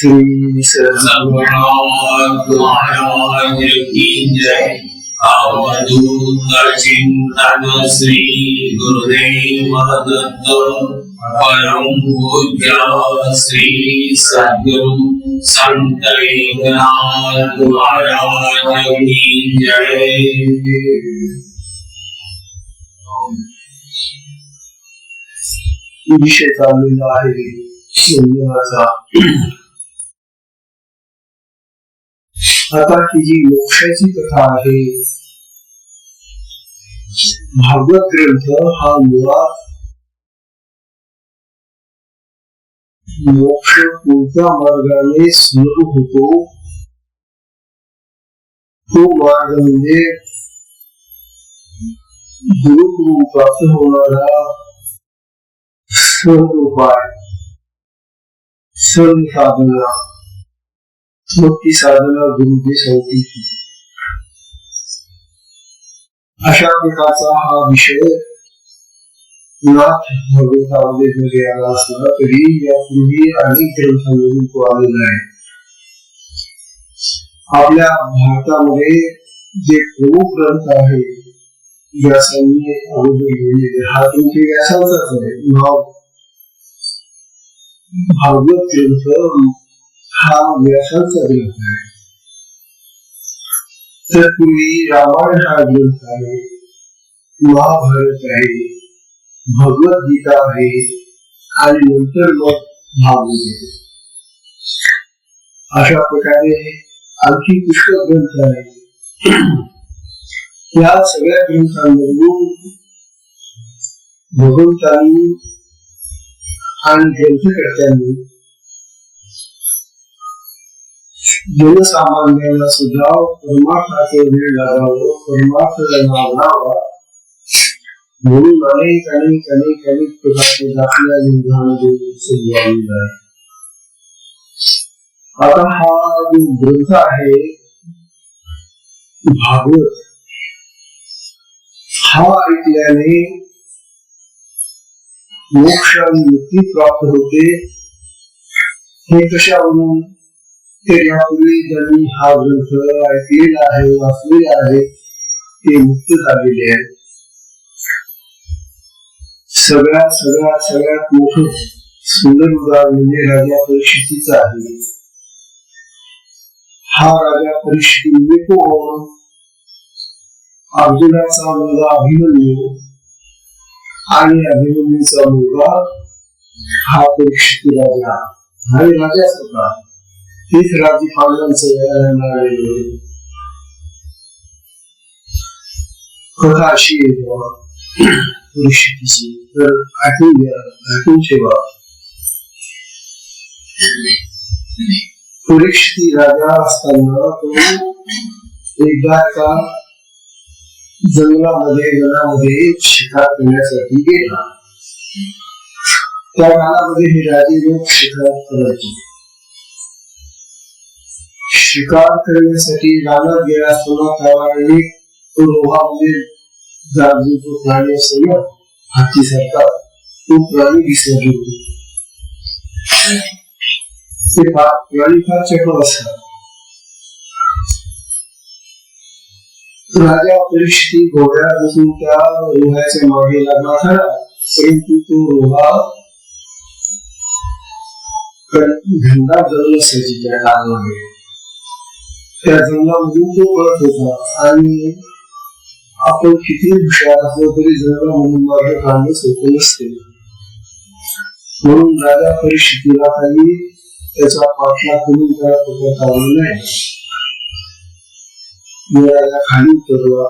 श्री सद्गुरु महाराज की जय। अवधूत चिंतन श्री गुरुदेव दत्त परम पूज्य श्री सद्गुरु संत एकनाथ महाराज की जय। विषय चाललेला आहे संयमाचा। आता ही जी मोक्षाची कथा आहे, भागवत ग्रंथ हा मुळात मोक्ष कोणत्या मार्गाने सुरू होतो तो मार्ग म्हणजे गुरुकृपा प्राप्त होणारा सर्व उपाय, सर्व साधना, मग ती साधना गुरुची सांगितली। अशा प्रकारचा हा विषय नाथ भगवंतामध्ये जरी आला असला तरी यापूर्वी अनेक ग्रंथांमधून तो आलेला आहे। आपल्या भारतामध्ये जे प्रमुख ग्रंथ आहे व्यासांनी अगोदर लिहिलेले, हा तुमचे व्यासांचाच आहे नाव भागवत ग्रंथ हा व्यासांचा ग्रंथ आहे। तत्पूर्वी रामायण हा ग्रंथ आहे, महाभारत आहे, भगवद्गीता आहे आणि नंतर मग भागवत। अशा प्रकारे आणखी पुष्कळ ग्रंथ आहे। या सगळ्या ग्रंथांमधून भगवंतांनी आणि ग्रंथकर्त्यांनी जनसामान्यांना सुद्धा परमार्थाचे वेळ लागावं, परमार्थाला लागावा म्हणून अनेक अनेक अनेक अनेक प्रकारचे दाखल्या निर्धारण समजावलेला आहे। आता हा जो ग्रंथ आहे भागवत, हा ऐकल्याने मोक्ष आणि मुक्ती प्राप्त होते। हे कशावरून? तर यापूर्वी ज्यांनी हा ग्रंथ ऐकलेला आहे, वाचलेला आहे, ते मुक्त झालेले आहे। सगळ्यात सगळ्यात सगळ्यात मोठं सुंदर उदाहरण म्हणजे राजा परीक्षितीचं आहे। हा राजा परीक्षित म्हणजे कोण? अर्जुनाचा मुलगा अभिमन्यू आणि अभिमन्यूचा मुलगा हा परीक्षित राजा, हा राजाच होता। तेच राज्य पांडवांचं आलेले। कथा अशी आहे परीक्षितीची, तर ऐकून ठेवा। परीक्षित राजा असताना तो एकदा एका जंगलामध्ये वनामध्ये शिकार करण्यासाठी गेला। त्या काळामध्ये हे राजे लोक शिकार करायचे। शिकार करण्यासाठी रानात गेला असताना त्यावेळी तो रोहामध्ये जो प्राणी असतो ना, हत्तीसारखा, तो प्राणी दिसला गेला। ते प्राणी फार चपळ असतात। राजा परीक्षित घोड्यावर बसून त्या रोहाच्या मागे लागला खरा, परंतु तो रोहा घंटा जवळ असायची त्या काळामध्ये। त्या जंगलामधून तो पळत होता आणि आपण किती हुशार असलो तरी जंगलामधून मार्ग काढणं सोपं नसते। म्हणून राजा परीक्षितीला काही त्याचा पाठलाग करून त्याला पकडता आला नाही। राजा खाली उतरला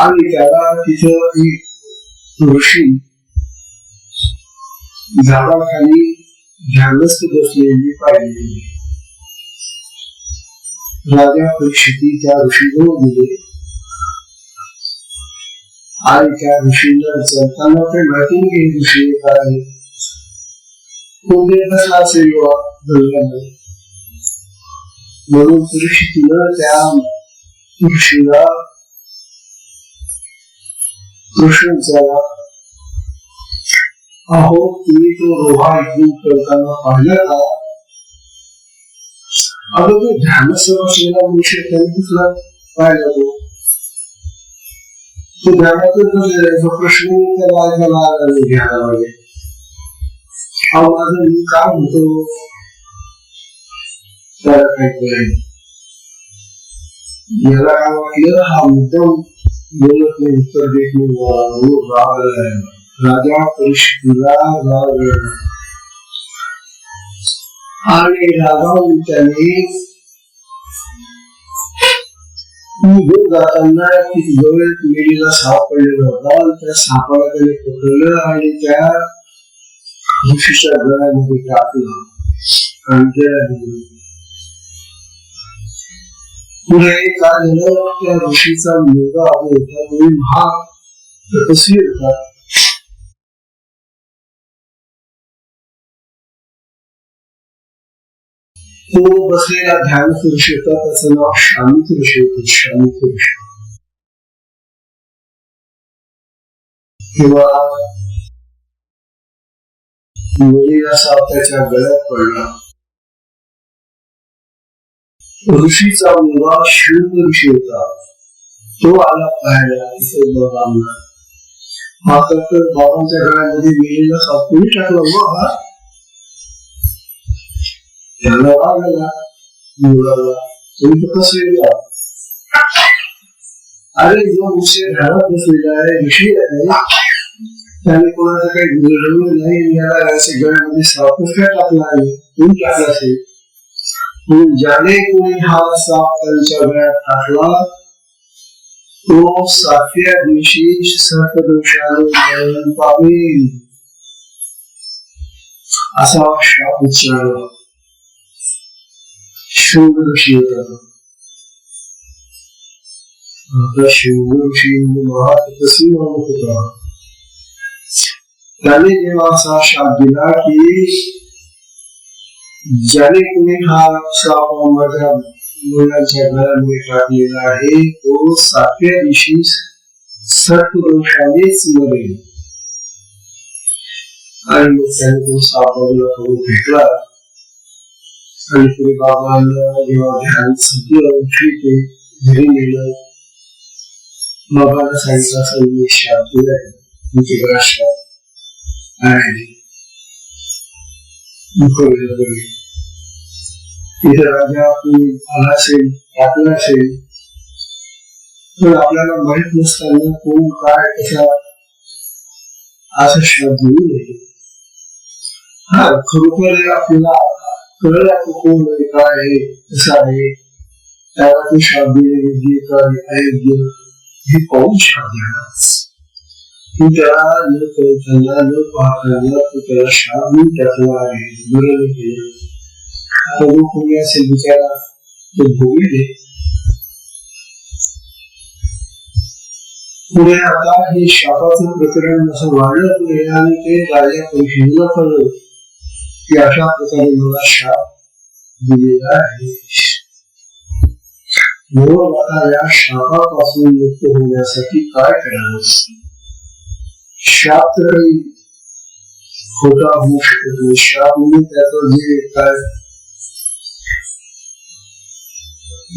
आणि त्याला तिथं एक ऋषी झाडाखाली ध्यानस्थ बसलेली पाहिली। राजा परीक्षिती त्या ऋषीजवळ गेले आणि त्या ऋषीला विचारताना ते माहिती की ऋषी काय कोणते कसला असेल जंगलामध्ये, म्हणून परीक्षितीनं त्या ऋषीला प्रश्न विचारला, अहो तुम्ही तो रोहा इथून करताना पाहिलं का? अगं तो ध्यानस्थ बसलेला मनुष्य त्याने दुसरा पाहिला तो ध्यानातच जो प्रश्न त्याला ध्यानामध्ये हा माझा मी काय म्हणतो त्याला काय कळेल याला काय वाटलं हा मुद्दाम बोलत नाही उत्तर देत नाही राजा परिस्थितीला राग आणि रागावून त्याने निघून जाताना तिथे जवळ मेलीला साप पडलेला होता आणि त्या सापाला त्याने पकडलं आणि त्या ऋषीच्या गळ्यामध्ये टाकलं आणि त्याला पुढे काय झालं त्या ऋषीचा मुलगा होता तो महान तपस्वी होता तो बसलेला ध्यान पुरुष होता त्याचं नाव शांत ऋषी होतं शांत ऋषी तेव्हा मुलीला साप त्याच्या गळ्यात पडला ऋषीचा मुलगा शांत ऋषी होता तो आला पाहायला तिथे बाबांना हा तर बाबांच्या गळ्यामध्ये मुलीला साप कोणी टाकला त्याला वागला मुलाला तुम्ही कसं अरे जो विषय ध्यानात बसलेला आहे विषय आहे त्याने कोणाचं काही गुरु नाही याला गळ्यामध्ये सापच काय टाकला आहे तुम्ही टाकला असेल ज्याने कोणी हा साप त्यांच्या गळ्यात टाकला तो 7व्या दिवशी सर्पदोषाने मरण पावेल असा शाप उच्चारला शृंग ऋषी होता शृंग ऋषी महातपस्वी माणूस होता त्याने जेव्हा असा शाप दिला की ज्याने कोणी हा साप माझ्या मुलाच्या गळ्यामध्ये टाकलेला आहे तो 7व्या दिवशी सर्पदोषानेच मरेल आणि मग त्याने तो साप बाजूला करून फेकला आणि पुढे बाबांना जेव्हा ध्यान संपलं ते घरी नेलं बाबांना सांगितलं असं मी शाप दिलाय तुमचे घरात शाप आहे इथे राजा आला असेल टाकला असेल तर आपल्याला माहित नसताना कोण काय कसा असं शाप देऊ नये हा खरोखर आपल्याला कळलं कोण काय आहे कसं आहे त्याला तो शाप दिले अयोग्य हे पाहून शाप देणार तू त्याला न कळताना न पाहताना तू त्याला शाप देऊन टाकला आहे बरं केलं आता जो कोणी असेल बिचारा तो भोगले पुढे आता हे शापाचं प्रकरण असं वाढलं पुढे आणि ते राजा परिषदेला कळलं की अशा प्रकारे मला शाप दिलेला आहे म्हणून आता या शापापासून मुक्त होण्यासाठी काय करावं शाप तर काही खोटा होऊ शकत नाही शाप म्हणजे त्याचं जे काय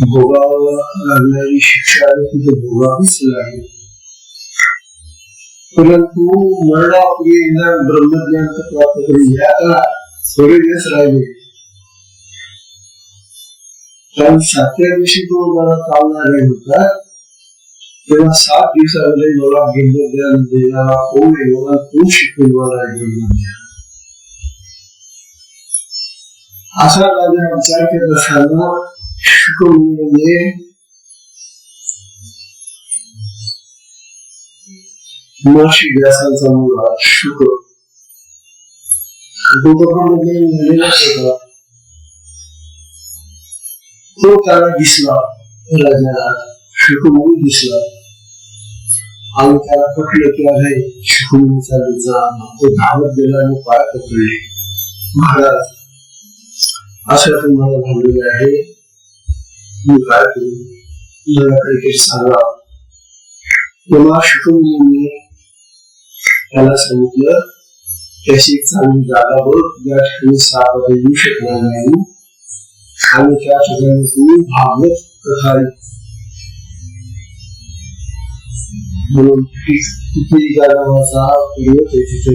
भोगावं लागणारी शिक्षा आहे तिथे भोगावीच लागेल परंतु मरणापूर्वी ब्रह्मज्ञान प्राप्त करून याला थोडे दिवस राहिले कारण 7व्या दिवशी तो मला चालणार होता तेव्हा 7 दिवसामध्ये मला ब्रह्मज्ञान देणारा कोण आहे मला कोण शिकवेल मला ब्रह्मज्ञान असा राजा विचार करत असताना शुकमुनीने महर्षी व्यासांचा मुलगा शुक तो त्याला दिसला राजाला शुकमुनी दिसला आणि त्याला पटलं की अरे शुकमुनीचा तो धावत गेला आणि पाय पकडले महाराज असं तुम्हाला घडलेलं आहे मी काय करू मला काही सांगा तेव्हा शुकमुनीने त्याला सांगितलं त्याची एक चांगली जागा बघ ज्या ठिकाणी साप येऊ शकणार नाही आणि त्या ठिकाणी तुम्ही भागवत कथा म्हणून किती नावाचा पर्वत आहे तिथे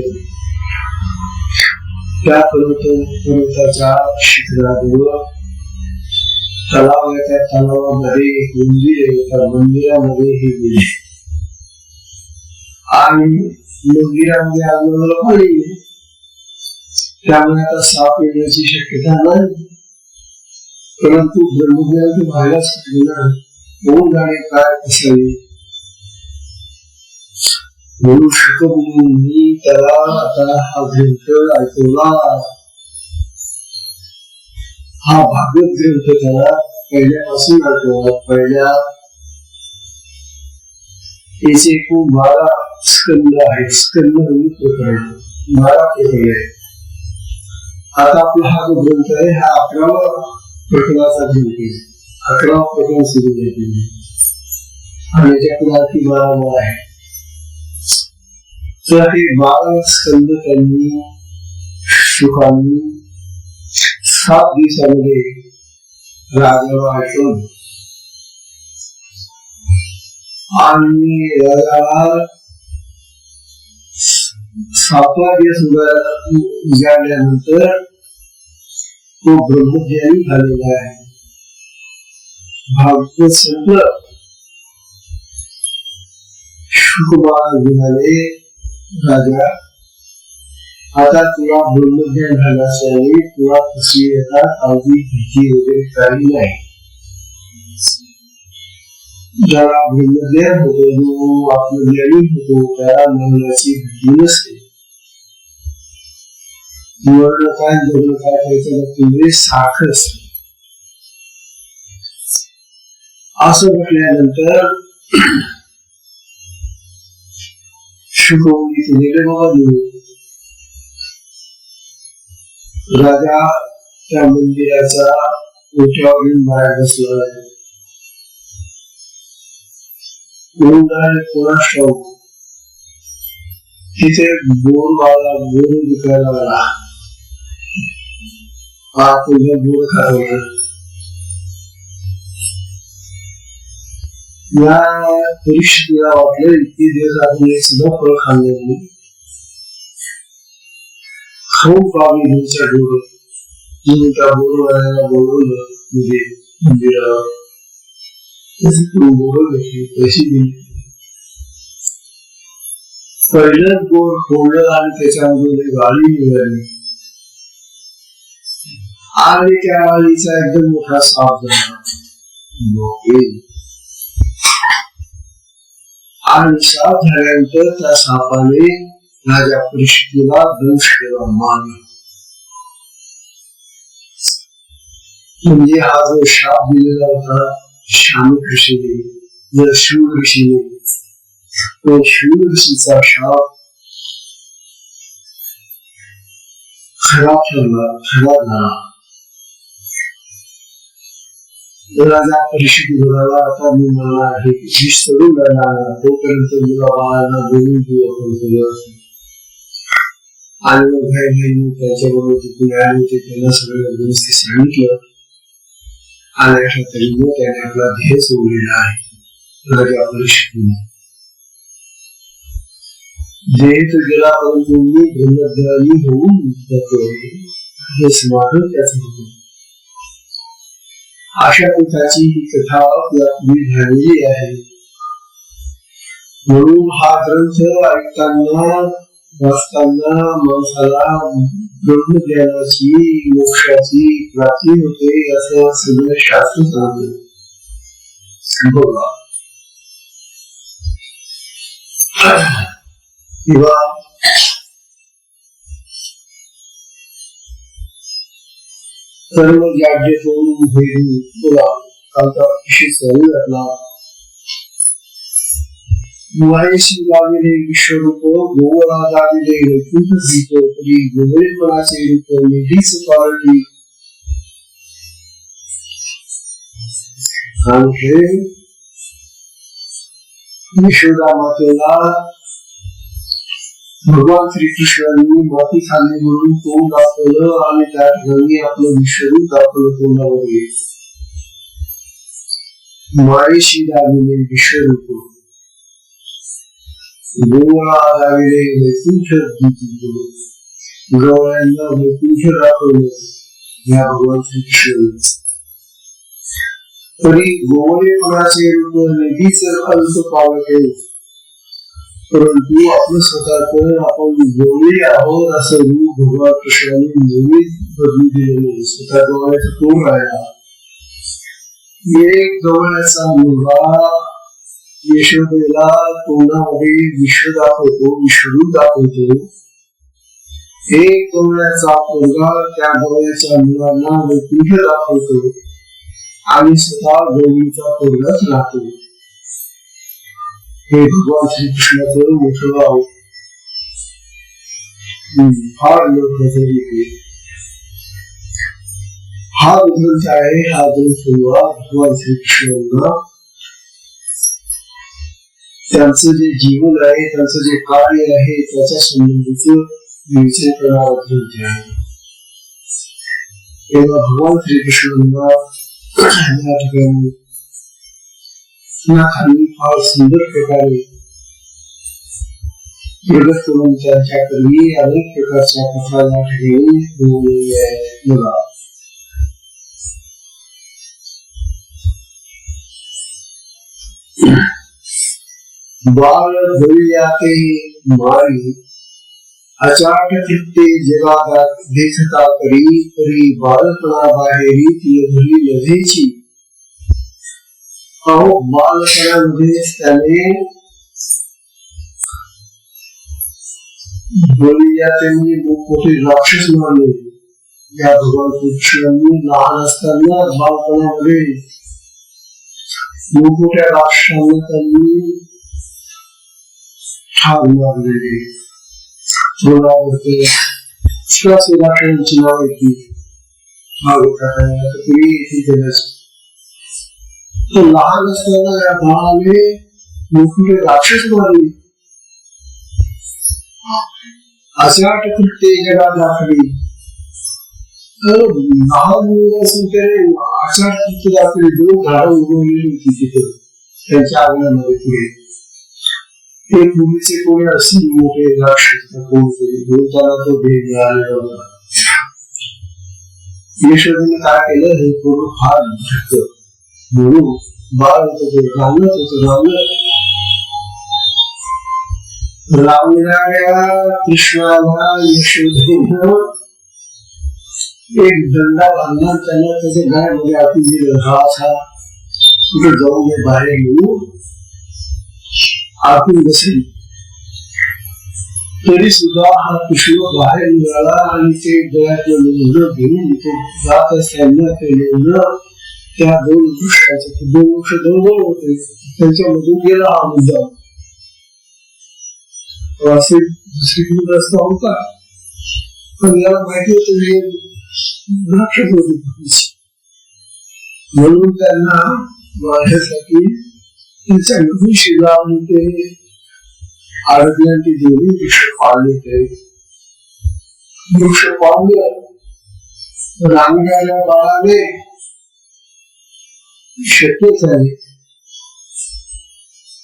त्या पर्वताच्या शिखरावर तलाव आहे त्या तलावामध्ये एक मंदिर आहे त्या मंदिरामध्ये हे गेले आणि मंदिरामध्ये आम्हाला पाणी त्यामुळे आता साप येण्याची शक्यता नाही परंतु ब्रह्मज्ञान व्हायलाच होऊन जाणे काय असावे म्हणून शकभूमी त्याला आता हा ग्रंथ ऐकवला हा भागवत ग्रंथ त्याला पहिल्यापासून ऐकवला पहिल्या याचे खूप 12 स्कंद आहेत स्कंद प्रकरण 12 प्रकरण आहे आता आपला हा जो ग्रंथ आहे हा 11वा प्रकरणाचा ग्रंथ आहे 11वा प्रकरण सुरू आहे आणि त्याच्या पुढे 12 आहे तर हे 12 स्कंद त्यांनी शुकांनी 7 दिवसामध्ये राजाला ऐकवलं आणि राजाला 7वा दिवस उजाडल्यानंतर तो ब्रह्मज्ञानी झालेला आहे भागवत संपलं शुकबाळ म्हणाले राजा आता तुला ब्रह्मज्ञान झाल्याशिवाय तुला कशी येतात अगदी भीती वगैरे काही नाही ज्याला ब्रह्मज्ञान होतो जो आत्मज्ञानी होतो त्याला मरणाची भीती नसते मरण काय जगणं काय त्याच्या बाबतीमध्ये सारखं असते असं म्हटल्यानंतर शुकवणी गेले बाबा राजा त्या मंदिराचा ओट्यावरून बाहेर बसला आहे तिथे बोरवाला बोर विकायला आला हा तुझा बोर खायला या परिस्थितीला वाटलं इतके दिवस आपण एक सुद्धा फळ खाल्लं नाही खाऊन पावी हिंसा डोर म्हणून त्या बोरवाल्याला बोलवलं म्हणजे मंदिरावर बोलवले पैसे दिले पहिलं बोर फोडलं आणि त्याच्यामध्ये गाडी निघाली आणि त्या गाडीचा एकदम मोठा साप झाला आणि साप झाल्यानंतर त्या सापाने राजा परीक्षितीला दंश केला मारला म्हणजे हा जो शाप दिलेला होता शामिक ऋषीने जर शिव ऋषीने तो शिव ऋषीचा शाप खरा ठरला खरा झाला राजा परीक्षित बोलायला आता मी मला हे सोडून राहिला तोपर्यंत मुला बाळांना बोलून दिलं आणि मग भाई त्याच्याबरोबर तिथे आले होते त्यांना सगळं व्यवस्थित सांगितलं आणि अशा तऱ्हेने त्याने आपला ध्येय सोडलेला आहे राजा परीक्षितीने ध्येय तर गेला परंतु मी ब्रह्मज्ञानी होऊन जातोय हे समाधान त्याचं होतं अशा प्रकारची ही कथा आपली झालेली आहे म्हणून हा ग्रंथ ऐकताना वाचताना माणसाला ब्रह्मज्ञानाची मोक्षाची प्राप्ती होते असं सगळं शास्त्र सांगते किंवा सर्व याज्ञेतून बोला कालचा अतिशय सहज घटना मुळाशी लावलेले विश्वरूप गोवरा लावलेले कुठ भीत तरी गोवळेपणाचे रूप निधीच पाळली आणि यशोदा मातेला भगवान श्रीकृष्णांनी माती खाल्ली म्हणून तोंड दाखवलं आणि त्या ठिकाणी आपलं विश्वरूप दाखवलं तोंडामध्ये. मायेशी दाविले विश्वरूप, गोळा दाविले वैकुंठ दिलं, गवळ्यांना वैकुंठ दाखवलं या भगवान श्रीकृष्णांनी. तरी गोवळेपणाचे रूप नेहमीच अल्प पावते, परंतु आपलं स्वतःच आपण गोवळे आहोत असं रूप भगवान कृष्णाने नेहमीच बदलू दिले नाही. स्वतः गवळ्याचा तोंड राहिला. एक गवळ्याचा मुलगा यशोदेला तोंडामध्ये विश्व दाखवतो, विश्वरूप दाखवतो. एक गवळ्याचा मुलगा त्या गवळ्याच्या मुलांना वैकुंठ दाखवतो आणि स्वतः गवळीचा तोंडच राहतो. हे भगवान श्रीकृष्णाचं मोठं गाव फार महत्वाचं आहे. हा ग्रंथ आहे, हा ग्रंथ भगवान श्रीकृष्णांना त्यांचं जे जीवन आहे, त्यांचं जे कार्य आहे त्याच्या संबंधीच विचार करणारा ग्रंथ आहे. तेव्हा भगवान श्रीकृष्णांना या ठिकाणी खाली फार सुंदर प्रकारे प्रगत करून त्यांच्या कर्मी अनेक प्रकारच्या कथा या ठिकाणी बोललेल्या आहेत. बघा, बाल बळियाते मारी, अचाट चित्ते जगा देखता करी, तरी बालपणा बाहेरी ती अधुरी लढेची. अहो, बालपणामध्ये त्याने बळियाते मोठे राक्षस मारले. या भगवान कृष्णांनी लहान असताना बालपणामध्ये मोठ्या राक्षसांना त्यांनी ठार मारलेले. राक्षसांची नाव येते लहान असताना या बाळाने मोठे राक्षस मारले. अचाट कृत्ये जगात दाखवली. लहान मुलं असून त्याने अचाट कृत्य दाखवली. दोन झाडं उगवलेली होती तिथे त्यांच्या अंगणामध्ये पुढे. एक मुलीचे कोणी असे मोठे राक्षस त्याला तो भेद मिळालेला होता. यशोदेने काय केलं, हे पूर्ण फार धरत म्हणून बाळ होत रांगणाऱ्या कृष्णाला यशोदेनं एक दंडा बांधला. त्यांना त्याच्या घरामध्ये अतिशय रहाचा कुठे जाऊन बाहेर येऊन आतून बसेल. तरी सुद्धा हा कृष्ण बाहेर निघाला आणि ते गळ्यातलं लोणं घेऊन जात असताना ते लोणं त्या दोन वृक्षाचे, ते दोन वृक्ष जवळ होते, त्यांच्यामधून गेला हा मुद्दा. असे दुसरीकडे रस्ता होता, पण याला माहिती होतं हे राक्षस होते म्हणून त्यांना माझ्यासाठी त्यांच्यामधून शिला आणि ते आरोग्याची देवी वृक्ष पाळले. ते वृक्ष पाळले. रांगणाऱ्या बाळाने शक्यच आहे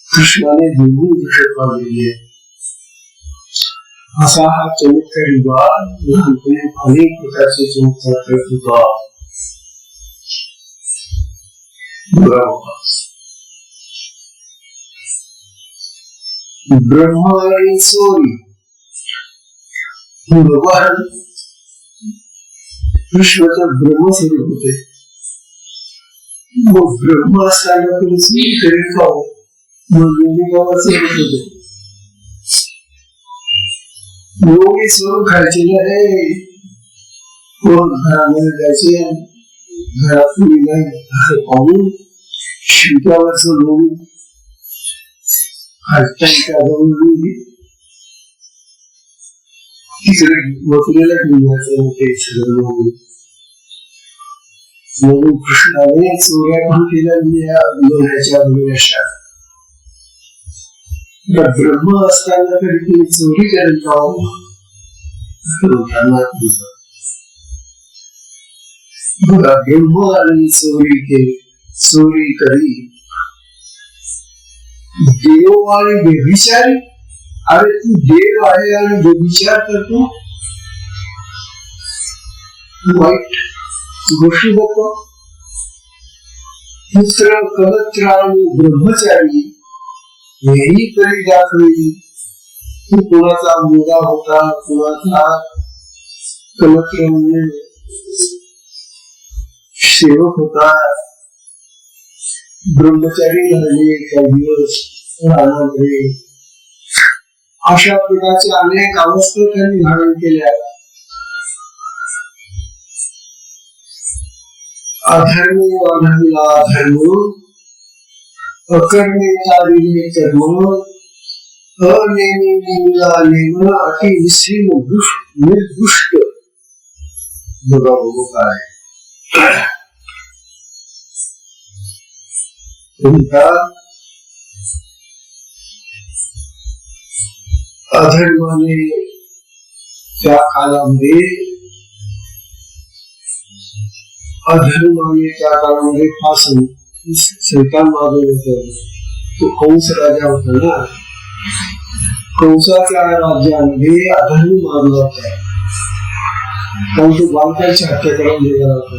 कृष्णाने देवी वृक्ष पाळलेली आहे. असा हा चमत्कारी बाळ लहानपणी अनेक प्रकारचे चमत्कार करत होता. ब्रह्म आणि सोरी भगवान कृष्णाचं ब्रह्मस्वरूप होते. मग ब्रह्म असताना तुमची शरीर खाऊ योगी स्वरूप होते. योगी स्वरूप खायचे नाही, कोण घरामध्ये जायचे, घरात कोणी नाही असं पाहून शिकावरचं लोक तिकडे मथुरेला घेऊन ते सगळं लोक. म्हणून कृष्णाने चोऱ्या पण केल्या लोण्याच्या ब्रह्म असताना तरी तुम्ही चोरी करेल का? बघा, ब्रह्म आणि चोरी करी देव आणि व्यभिचारी. अरे तू देव आहे आणि व्यभिचार करतो, वाईट गोष्टी बघतो. पुत्र कलत्र आणि ब्रह्मचारी हेही तरी दाखवली. तू कुणाचा मुलगा होता, कुणाचा कलत्र म्हणजे सेवक होता, ब्रह्मचारी झाले काही दिवस राहणारे. अशा प्रकारच्या अनेक अवस्था त्यांनी धारण केल्या. अधर्मी अधर्मीला अधर्म, अकर्मे कार्य कर्म, अनेमी नेमीला नेम, अति विश्रीम निर्दुष्ट. बघा बघू काय अधर्माने त्या काळामध्ये फासून सैतान मागवलं होतं. तो कंस राजा होता ना, कंसाच्या राज्यामध्ये अधर्म मागला होता, पण तो बालकाची हत्या करून दिला होता.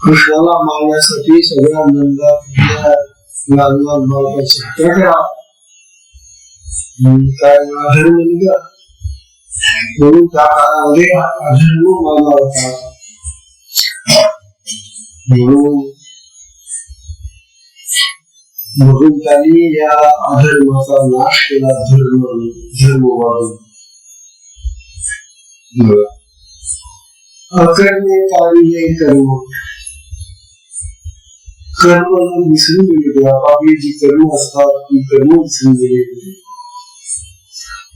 कृष्णाला मारण्यासाठी सगळ्या नंदा लहान बालकाची हत्या करा, काय अधर्म निघा. म्हणून त्या काळामध्ये अधर्म मागला होता. म्हणून त्यांनी या अधर्माचा नाश केला. धर्म वाढून अकर्मे कार्य कर्म, कर्म विसरून गेले. आपापली जी कर्म असतात ती कर्म विसरून गेले.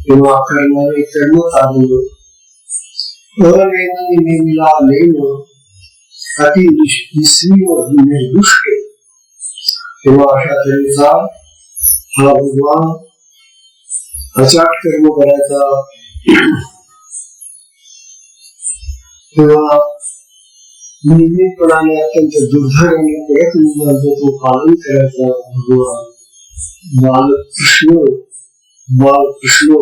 तेव्हा अकर्माने कर्म चालवलं. अनेमीला नेम, अति विश्रीम निर्दुष्ट. तेव्हा अशा तऱ्हेचा हा भगवान अचाट कर्म करायचा. तेव्हा नियमितपणाने अत्यंत दुर्धर आणि कडक नियमांचा तो पालन करायचा भगवान. बालकृष्ण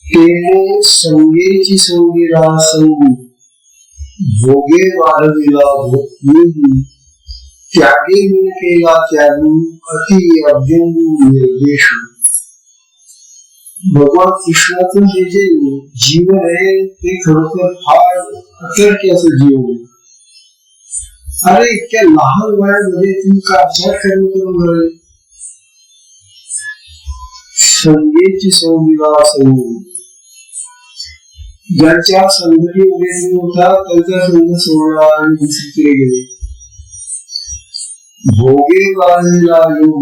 केले संगेची संगीला संगी, भोगे वाढविला भोगी, त्यागे मी केला त्यागी, अति अभ्यंगी निर्देश. भगवान कृष्णाचं जे जीवन आहे ते खरोखर फार अतर्क्य असं जीवन आहे. अरे इतक्या लहान वयामध्ये तुम्ही का अचार कर्म करून राहिले? संगीची संगीला संगी, ज्यांच्या संगतीमध्ये होता त्यांचा संग सोडला आणि दुसरीकडे गेले. भोगे वाढलेला योग,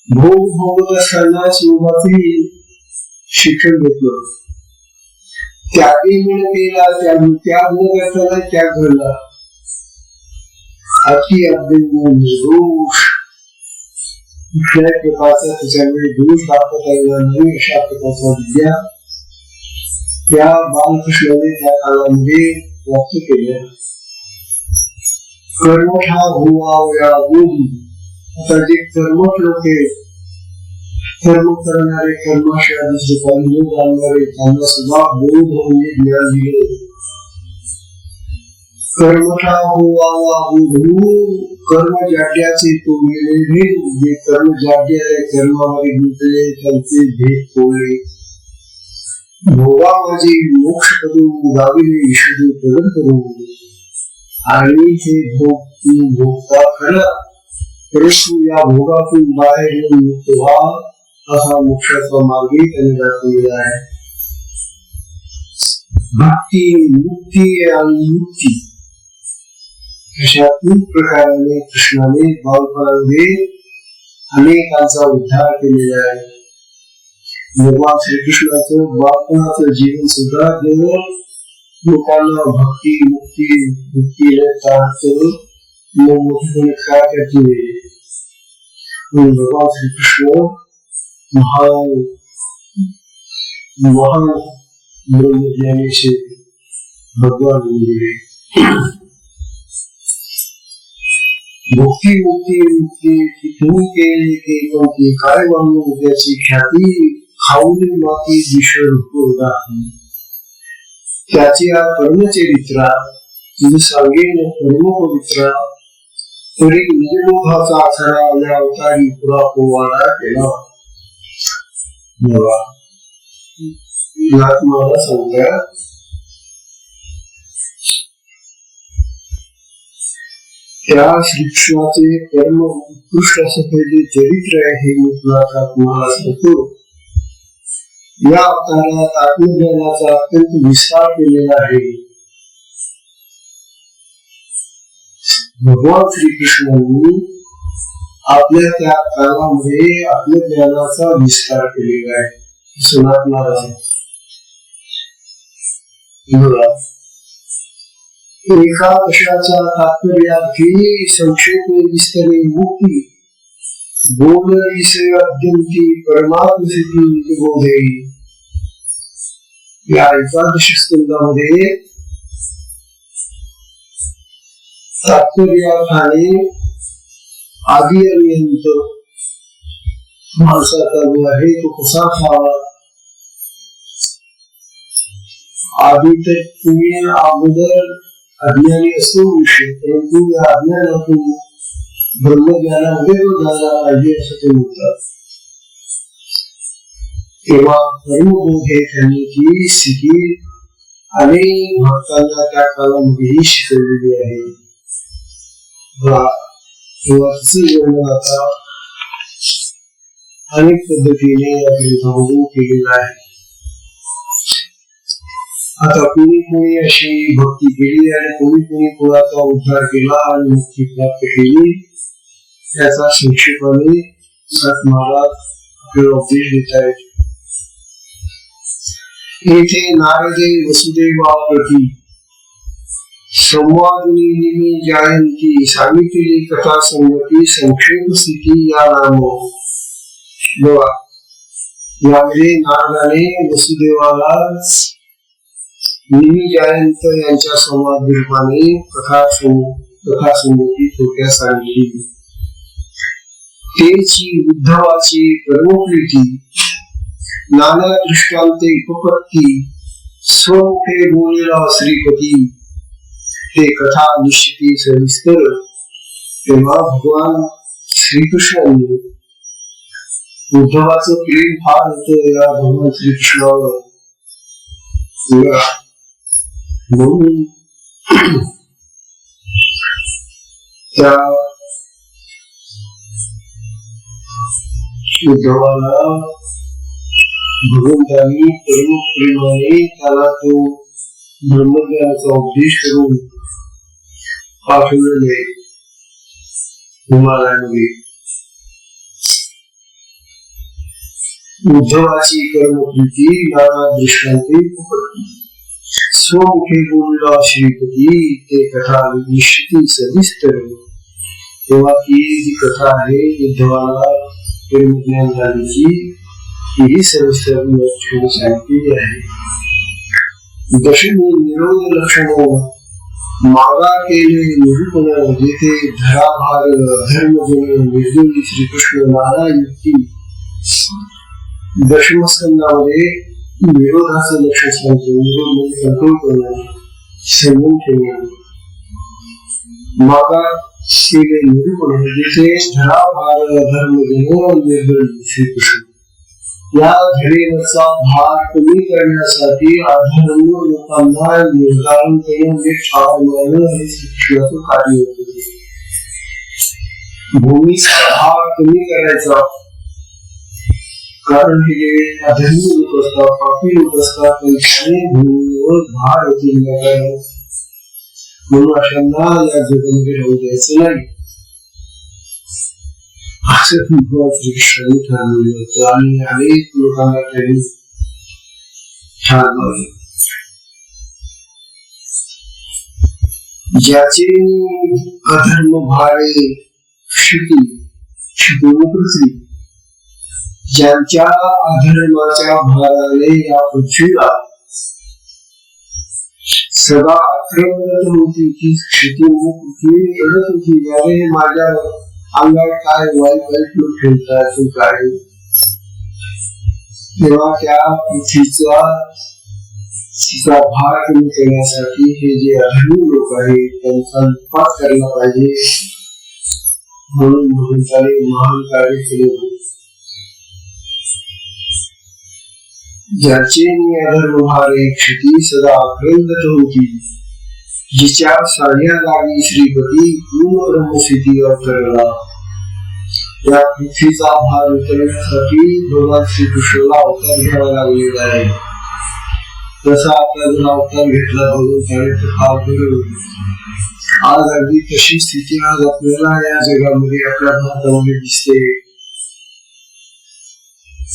भोग भोगत असताना योगाचे शिक्षण घेतलं. त्यागी न केला त्याग न करताना त्याग घडला. अति अभ्यंग निर्दोष, कुठल्याही प्रकारचा त्याच्यामुळे दोष दाखवता येणार नाही अशा प्रकारचा विद्या त्या बालकृष्णाने त्या काळामध्ये प्राप्त केल्या. कर्मठा भुवावया बोधी. आता जे कर्मठ लोक आहेत, कर्म करणारे, कर्माशिवाय दुसरे काही न जाणणारे, त्यांना सुद्धा बोध म्हणजे ज्ञान दिले. कर्मठा भुवावा बोधू, कर्म जाड्याचे तो गेले भेद. जे कर्म जाड्य आहे, कर्मामध्ये गुंतले, त्यांचे भेद तोडले. भोगा माझे मोक्ष करू गाविले ईश्वरी प्रगट करू. आणि हे भोग भोगता खरा, परंतु या भोगातून बाहेर येऊन मुक्त व्हा असा मोक्षाचा मार्गही त्यांनी दाखवलेला आहे. भक्ती, मुक्ती आणि मुक्ती अशा तीन प्रकाराने कृष्णाने बालपणामध्ये अनेकांचा उद्धार केलेला आहे. भगवान श्रीकृष्णाचं बालपणाचं जीवन सुद्धा जवळ लोकांना भक्ती मुक्ती मोठे काय करते भगवान श्री कृष्ण महान ब्रह्मज्ञानी से भगवान मिले। भक्ती मुक्ती तुम्ही केले की कोणती काय म्हणून त्याची ख्याती खाऊन माती विश्व दाखवली त्याची या कर्मचरित्रा तुझे सांगेन कर्म पवित्रा तरी निजलोभाचा आचरा या अवतारी पुरा पोवाडा केला। मला सांगता त्या श्रीकृष्णाचे कर्म उत्कृष्ट असं पहिले चरित्र आहे हे मी तुम्हाला सांगतो। या अवतारात आत्मज्ञानाचा अत्यंत विस्तार केलेला आहे। भगवान श्रीकृष्णांनी आपल्या त्या काळामध्ये आत्मज्ञानाचा विस्तार केलेला आहे असं महाराज एका वर्षाच्या तात्पर्यार्थी संक्षेप विस्तरे मुक्ती बोलरी से अत्यंती परमात्म स्थिती बोधे। या एकादश स्कंदामध्ये तात्पर्यार्थाने आदि अनंत माणसाचा जो आहे तो कसा खावा आधी तर तुम्ही अगोदर अज्ञानी असतो विषय परंतु या अज्ञानातून ब्रह्मज्ञानामध्ये तो झाला पाहिजे असं ते म्हणतात। तेव्हा कर्मबोध हे करण्याची स्थिती अनेक भक्तांना त्या काळामध्येही शिकवलेली आहे। आता अनेक पद्धतीने या ग्रंथामधून केलेला आहे। आता कोणी अशी भक्ती केली आणि कोणी कुणाचा उद्धार केला आणि मुक्ती प्राप्त केली त्याचा संक्षेपाने महाराज आपल्याला उपदेश देत आहेत। येथे नारदे वसुदेवाप्रती संवादिनी जयंती सांगितलेली कथा संगती संक्षेप स्थिती या नाम बघा। यामध्ये नारदाने वसुदेवाला निमी जयंत यांच्या संवाद रूपाने कथा संगती थोडक्यात सांगितली। तेची उद्धवाची कर्मप्रीती नाना दृष्टांते उपपत्ती स्वमुखे बोलेला श्रीपती ते कथा निश्चिती सविस्तर। तेव्हा भगवान श्रीकृष्णांनी उद्धवाचं प्रेम फार होतं या भगवान श्रीकृष्णावर म्हणून त्या उद्धवाला भगवंतांनी प्रेमाने त्याला तो ब्रह्मज्ञानाचा उपदेश करून पाठवलेले हिमालयामध्ये। उद्धवाची कर्मप्रीती नाना दृष्टांते स्वमुखे बोलला श्रीपती ते कथा निश्चिती सविस्तर। तेव्हा ती जी कथा आहे उद्धवाला प्रेमज्ञान झाल्याची ही सविस्तर सांगितलेली आहे। दशमी निरोध लक्षण मागा केले निरूपण जेथे धराभार धर्मजन निर्जोगी श्रीकृष्ण नाना युक्ती दशमस्कंदामध्ये निरोधाचं लक्ष सांगतो। निरोध म्हणजे कंट्रोल करणं संयम ठेवणं। मागा केले निरूपण जेथे धराभार धर्मजन निर्जोगी श्रीकृष्ण या धडेवरचा भार कमी करण्यासाठी अधर्म लोकांना निर्धारण करून एक छावणं हे श्रीकृष्णाचं कार्य होतं। भूमीचा भार कमी करायचा कारण हे अधर्मी लोक असतात पापी लोक असतात त्यांच्याने भूमीवर भार होतील म्हणून अशांना या जगामध्ये राहू द्यायचं नाही असं श्रीकृष्णाने ठरवलं होतं आणि अनेक लोकांना त्यांनी ठरवलं। ज्याचे अधर्म भारे क्षिती पृथ्वी, ज्यांच्या अधर्माच्या भाराने या पृथ्वीला सदा आक्रमण होती, ती क्षिती पृथ्वी रडत होती, याने माझ्या अंगात काय वाईट फिरतात काय. तेव्हा त्या पृथ्वीचा तिचा भार कमी करण्यासाठी हे जे अधर्मी लोक आहेत त्यांचा निपात करायला पाहिजे, म्हणून भगवंताने महान कार्य केले. ज्याचे अधर्म भारे क्षिती सदा आक्रंदत होती, जिच्या साध्या जागी श्रीपती पूर्ण ब्रह्मस्थिती अवतरला. या पृथ्वीचा भार उतरण्यासाठी भगवान श्रीकृष्णाला अवतार घ्यावा लागलेला आहे. जसा आपला जर अवतार घेतला भगवंताने तर फार बरं. आज अगदी तशी स्थिती आज आपल्याला या जगामध्ये आपल्या भारतामध्ये दिसते.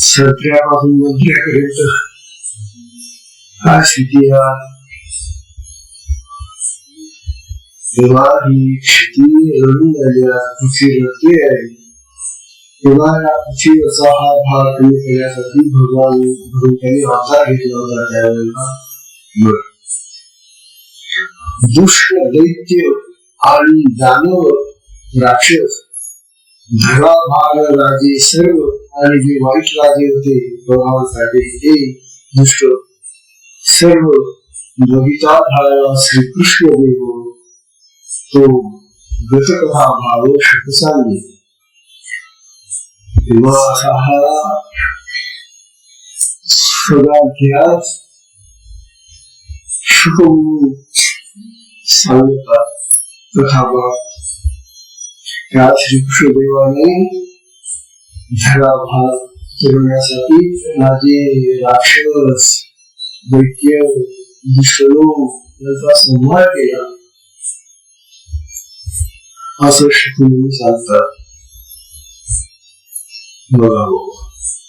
सत्र्यापासून मंत्र्यापर्यंत काय स्थिती आहे. तेव्हा ही स्थिती रडून राहिली, पृथ्वी रडते आहे. तेव्हा या पृथ्वीवरचा हा भार कमी करण्यासाठी भगवंताने अवतार घेतला होता. त्यावेळेला दुष्ट दैत्य आणि दानव राक्षस, धडा भाग राजे सर्व आणि जे वाईट राजे होते भगवानसाठी, ते दुष्ट सर्व बघिता झालेला श्रीकृष्ण देव तो गतकथा भाव शतसांगे. तेव्हा असा हा सगळा इतिहास शुकवून सांगतात कथा. त्या श्रीकृष्ण देवाने धडा भाग करण्यासाठी राजे राक्षस दैत्य दुष्टलोक यांचा संहार केला असं शिकून सांगतात.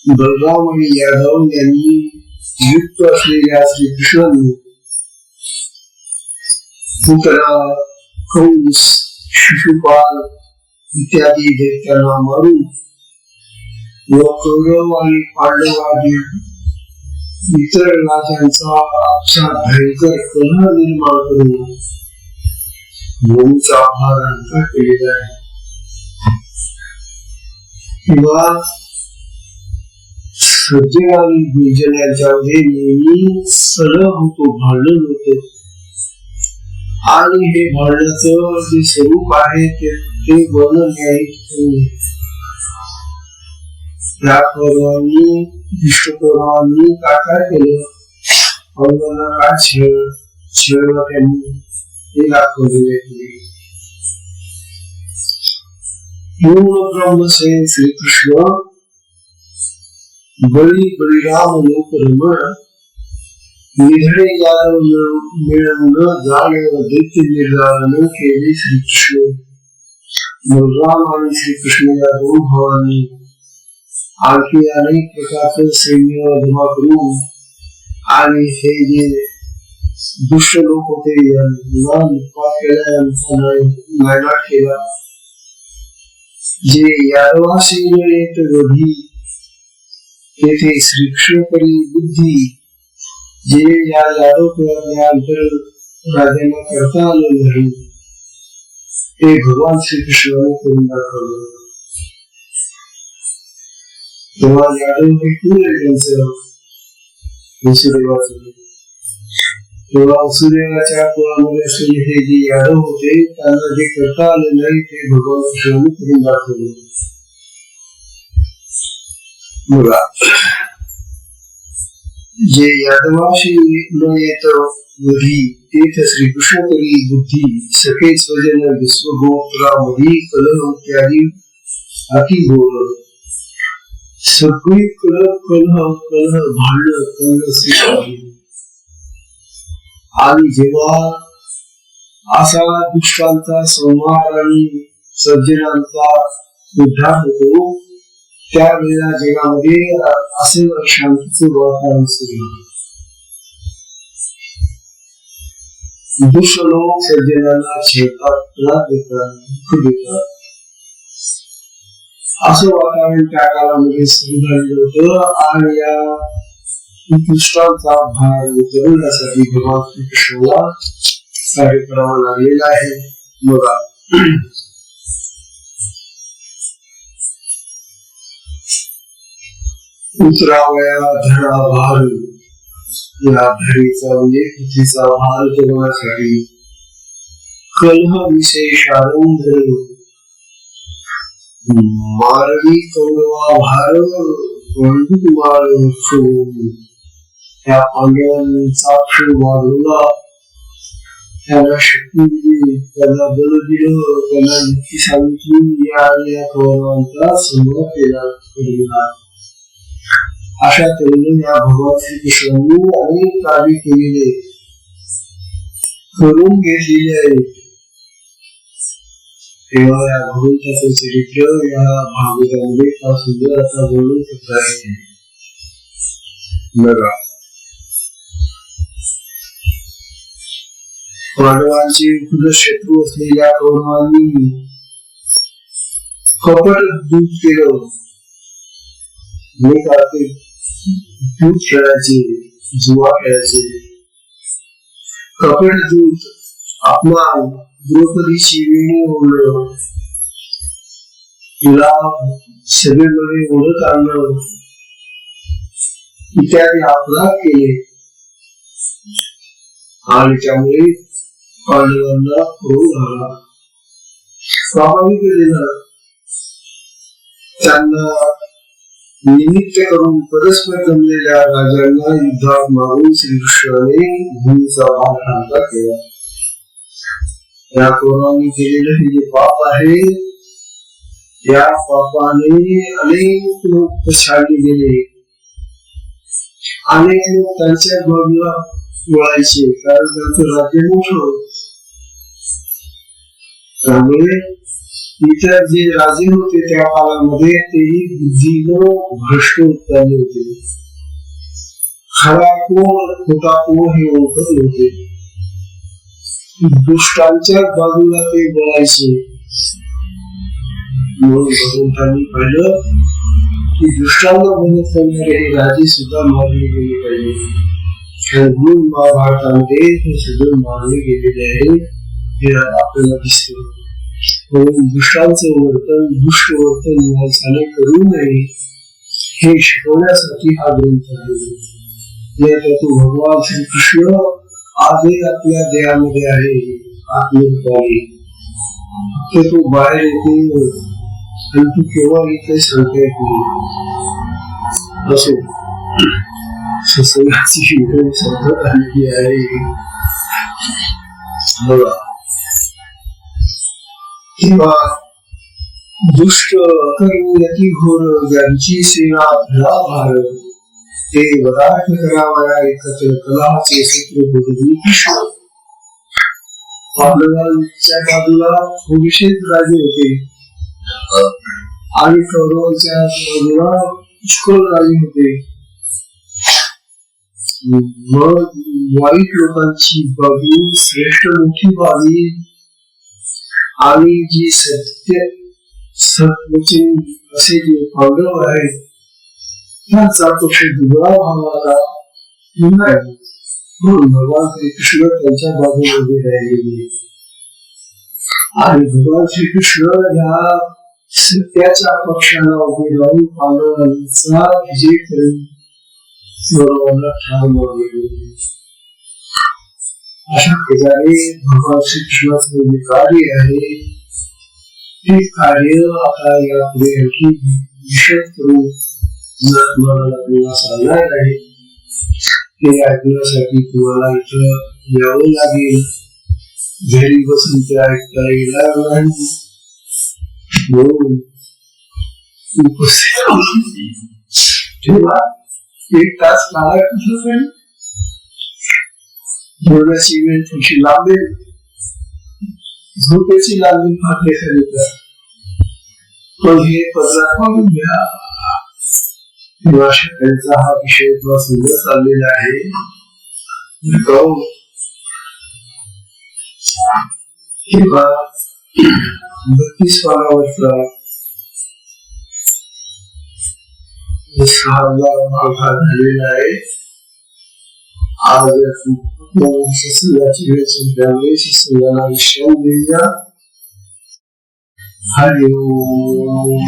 बलराम आणि यादव यांनी युक्त असलेल्या श्रीकृष्णाने पुतळा कंस शिशुपाल इत्यादी दैत्यांना मारून व कौरव आणि पांडव आदी इतर राजांचा आपसात भयंकर कलह निर्माण करून भूमीचा भार हलका केलेला आहे. किंवा सज्जन आणि दुर्जन यांच्यामध्ये नेहमी सलह होतो, भांडण होते. आणि हे भांडणाचं जे स्वरूप आहे ते वर्णन घ्यायचे. या कौरवांनी दुष्टकौरवांनी काय केलं, कौरवांना काय छळलं त्यांनी हे दाखवलेले. पूर्ण ब्रह्म स्वयं श्रीकृष्ण बळीराम लोक रमण निधडे यादव मिळून जाण दैत्य निर्धारण केले. श्रीकृष्ण बलराम आणि श्रीकृष्ण या दोन भावांनी आणखी अनेक प्रकारचं सैन्य जमा करून आणि हे जे दुष्ट लोक होते नायनाट केला. जे यादवाशी रवी तेथे श्रीकृष्ण करी बुद्धी, जे या यादव कुळातल्या अंतर राजांना करता आलं नाही ते भगवान श्रीकृष्णाने करून दाखवलं. तेव्हा यादव हे कुल आहे त्यांचं वसुदेवाचं. तेव्हा वसुदेवाच्या कुळामध्ये असलेले हे जे यादव होते त्यांना जे करता आले नाही ते भगवान कृष्णाने करून दाखवले. बघा, जे यादवाशी न येत बुद्धी तेथ श्रीकृष्ण करी बुद्धी, सखे स्वजन विश्वगोत्रा मधी कलह इत्यादी अति बोल. सगळी कलह भांडण आणि जेव्हा असा दुष्टांचा संहार आणि सज्जनांचा उद्धार होतो त्यावेळेला जगामध्ये असे शांतीचे वातावरण सुरू होते. दुष्ट लोक सज्जनांना छेडतात, त्रास देतात, दुःख देतात. असं वातावरण त्या काळामध्ये सुरू झालेलं होतं आणि या दुष्टांचा भार उतरवण्यासाठी भगवान श्रीकृष्णाला कार्य करावं लागलेलं आहे. बघा, उतरावया धडा भार, या धडीचा म्हणजे पृथ्वीचा भार उतरवण्यासाठी कलह विशेषारंभ मारवी कौरवा भार वंदुमार त्या पांडवांचा क्षण वाढवला, त्याला शक्ती दिली, त्याला बल दिलं, त्याला युक्ती सांगितली आणि या कौरवांचा संहार केला. अशा तऱ्हेने या भगवान श्रीकृष्णांनी अनेक कार्य केलेले करून घेतलेले आहे. तेव्हा या भगवंताचं चरित्र या भागवतामध्ये फार सुंदर असा वर्णन करता येते. बघा, पांडवांचे शत्रू असलेल्या कौरवांनी कपट दूध केलं. दूध खेळायचे, जुवा खेळायचे. कपट दूध अपमान, द्रौपदीची वेणी ओढणं, तिला सगळीकडे ओढत आणणं इत्यादी अपराध केले आणि त्यामुळे पांडवांना क्रोध आला. स्वाभाविक त्यांना निमित्त करून परस्पर जमलेल्या राजांना युद्धात मारून श्रीकृष्णाने भूमीचा भाग हातात केला. या कौरवांनी केलेलं हे जे पाप आहे, या पापाने अनेक लोक पछाडले गेले. अनेक लोक त्यांच्या बाजूला वळायचे, कारण त्यांचं राज्य मोठं. त्यामुळे इतर जे राजे होते त्या काळामध्ये तेही बुद्धीनं भ्रष्ट उत्पन्न होते. खरा कोण खोटा कोण हे ओळखत नव्हते. दुष्टांच्या बाजूला ते बोलायचे. म्हणून भगवंतांनी पाहिलं की दुष्टांना मदत करणारे हे राजे सुद्धा मारले गेले पाहिजे. म्हणून महाभारतामध्ये हे सगळं मारले गेलेले आहे हे आपल्याला दिसतं. म्हणून दुष्टांचं वर्तन, दुष्ट वर्तन माणसाने करू नये हे शिकवण्यासाठी हा ग्रंथ आहे. तो भगवान श्रीकृष्ण आजही आपल्या देहामध्ये आहे, आत्मरूपाने. तर तो बाहेर येते आणि तू केव्हा येते सांगता येत नाही. असो, सत्संगाची संपत आलेली आहे. बघा, किंवा दुष्ट कर्मी घोर ज्यांची सेवा भला भार, ते पदार्थ करावया एकत्र कलाचे सूत्र बुद्धवी कृष्ण. पांडवांच्या बाजूला थोडेसेच राजे होते आणि कौरवांच्या बाजूला पुष्कळ राजे होते. मग वाईट लोकांची बाजू श्रेष्ठ मोठी बाजू आणि जी सत्य सत्वचन असे जे पांडव आहेत त्यांचा पक्ष दुबळा भावाला नाही. म्हणून भगवान श्रीकृष्ण त्यांच्या बाजूने उभे राहिलेले आणि भगवान श्रीकृष्ण या सत्याच्या पक्षाला उभे राहून पांडवांचा विजय करून सर्वांना ठार मारले. अशा प्रकारे भगवान श्रीकृष्णाचं जे कार्य आहे ते कार्य आता यापुढे आणखी विशद करून आपल्याला सांगणार आहे. ते ऐकण्यासाठी तुम्हाला इथं यावं लागेल. घरी बसून ते ऐकता येणार नाही. म्हणून तेव्हा 1 तास काढा कसं बोलण्याची वेळ थोडीशी लांबेल, झोपेची लांबी फार देतात. पण हे पदरात मागून घ्या. त्यांचा हा विषय सुंदर चाललेला आहे. किंवा 32 वर्षा 6वा भाग झालेला आहे. आज सत्संगाची वेळ संपल्यामुळे सत्संगाला विश्राम देऊया. हरि ओम.